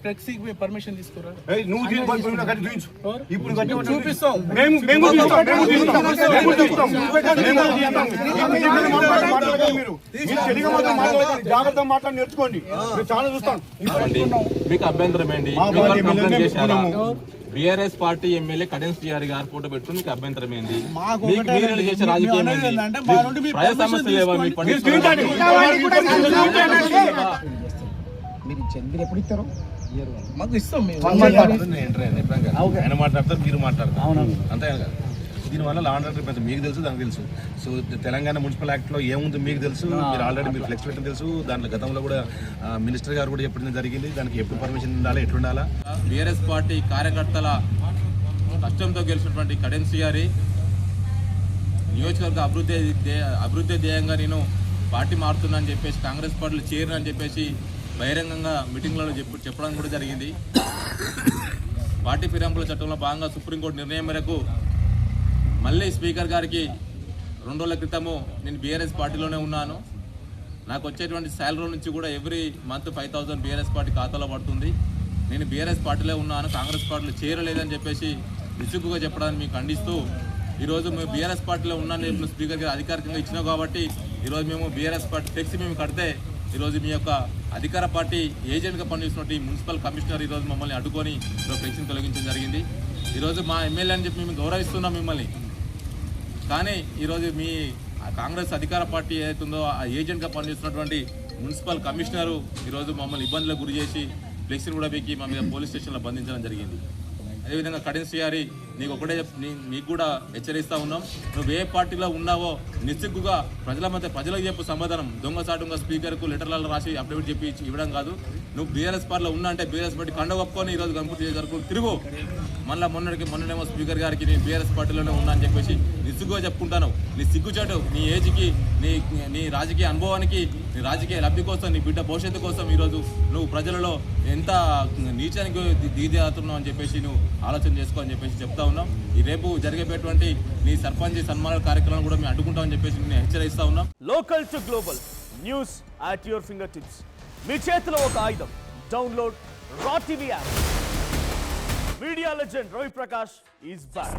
Flexi permission తీసుకురా. నువ్వు ఇప్పుడు చూపిస్తాం. జాగ్రత్త మాట్లాడి నేర్చుకోండి. చాలా చూస్తాం. మీకు అభ్యంతరం ఏంటి? బీఆర్ఎస్ పార్టీ ఎమ్మెల్యే కడెన్స్ టీఆర్ గారు ఫోటో పెట్టుకుని మీకు అభ్యంతరం ఏంది? మీరు చేసే రాజకీయం ఏంది? ప్రజా సమస్యలు లేవా మీకు? మీరు ఎప్పుడు ఇస్తారు? మాకు ఇస్తాం. ఆయన మాట్లాడతారు, మీరు మాట్లాడతారు, అంతే కదా. దీనివల్ల లా అండ్ ఆర్డర్ మీకు తెలుసు, దానికి తెలుసు. సో తెలంగాణ మున్సిపల్ యాక్ట్లో ఏముంది మీకు తెలుసు. మీరు ఆల్రెడీ మీరు ఫ్లెక్స్ పెట్టడం తెలుసు. దాంట్లో గతంలో కూడా మినిస్టర్ గారు కూడా చెప్పడం జరిగింది. దానికి ఎప్పుడు పర్మిషన్ ఉండాలి, ఎట్లుండాలా. బీఆర్ఎస్ పార్టీ కార్యకర్తల కష్టంతో గెలిచినటువంటి కడెన్స్ గారి నియోజకవర్గ అభివృద్ధి ధ్యేయంగా నేను పార్టీ మారుతున్నా అని చెప్పేసి, కాంగ్రెస్ పార్టీలో చేరిన అని చెప్పేసి బహిరంగంగా మీటింగ్లలో చెప్పడం కూడా జరిగింది. పార్టీ ఫిరాయింపుల చట్టంలో భాగంగా సుప్రీంకోర్టు నిర్ణయం మేరకు మళ్ళీ స్పీకర్ గారికి 2 రోజుల క్రితము నేను బీఆర్ఎస్ పార్టీలోనే ఉన్నాను. నాకు వచ్చేటువంటి శాలరీ నుంచి కూడా ఎవ్రీ మంత్ 5,000 బీఆర్ఎస్ పార్టీ ఖాతాలో పడుతుంది. నేను బీఆర్ఎస్ పార్టీలో ఉన్నాను, కాంగ్రెస్ పార్టీలో చేరలేదని చెప్పేసి విసుగుగా చెప్పడాన్ని మీకు ఖండిస్తూ, ఈరోజు మేము బీఆర్ఎస్ పార్టీలో ఉన్నానని చెప్పిన స్పీకర్ గారు అధికారికంగా ఇచ్చినాం కాబట్టి ఈరోజు మేము బీఆర్ఎస్ పార్టీ ఫ్లెక్సీ మేము కడితే ఈరోజు మీ యొక్క అధికార పార్టీ ఏజెంట్గా పనిచేస్తున్నట్టు మున్సిపల్ కమిషనర్ ఈరోజు మమ్మల్ని అడ్డుకొని ఈరోజు ఫ్లెక్సీని తొలగించడం జరిగింది. ఈరోజు మా ఎమ్మెల్యే అని చెప్పి మేము గౌరవిస్తున్నాం మిమ్మల్ని. కానీ ఈరోజు మీ కాంగ్రెస్ అధికార పార్టీ ఏదైతుందో ఆ ఏజెంట్గా పనిచేస్తున్నటువంటి మున్సిపల్ కమిషనరు ఈరోజు మమ్మల్ని ఇబ్బందులకు గురి చేసి ఫ్లెక్సీని కూడా వీకి మా మీద పోలీస్ స్టేషన్లో బంధించడం జరిగింది. అదేవిధంగా కడెన్స్ టీఆర్ నీకు ఒకటే నీకు కూడా హెచ్చరిస్తూ ఉన్నాం, నువ్వు ఏ పార్టీలో ఉన్నావో నిస్సిగ్గుగా ప్రజల మధ్య ప్రజలకు చెప్పు సమాధానం. దొంగసాటుగా స్పీకర్కు లెటర్లలో రాసి అఫిడవిట్ చెప్పి ఇవ్వడం కాదు. నువ్వు బీఆర్ఎస్ పార్టీలో ఉన్నా అంటే బీఆర్ఎస్ పార్టీ కండ ఒప్పుకొని ఈరోజు గణపతి గారు తిరుగు. మళ్ళీ మొన్ననేమో స్పీకర్ గారికి నేను బీఆర్ఎస్ పార్టీలోనే ఉన్నా అని చెప్పేసి నిస్సిగ్గుగా చెప్పుకుంటాను. నీ సిగ్గుచాటు, నీ ఏజ్కి, నీ రాజకీయ అనుభవానికి, నీ రాజకీయ లబ్ధి కోసం, నీ బిడ్డ భవిష్యత్తు కోసం ఈరోజు నువ్వు ప్రజలలో ఎంత నీచానికి దిగజారుతున్నావు అని చెప్పేసి నువ్వు ఆలోచన చేసుకో అని చెప్పేసి చెప్తా ఉన్నాం. ఈ రేపు జరిగేటువంటి నీ సర్పంచ్ సన్మానాల కార్యక్రమాన్ని కూడా మేము అడ్డుకుంటామని చెప్పేసి నేను హెచ్చరిస్తా ఉన్నాం. Local to global news at your fingertips. మీ చేతిలో ఒక ఆయుధం. డౌన్లోడ్ రా TV app. Media legend Ravi Prakash is back.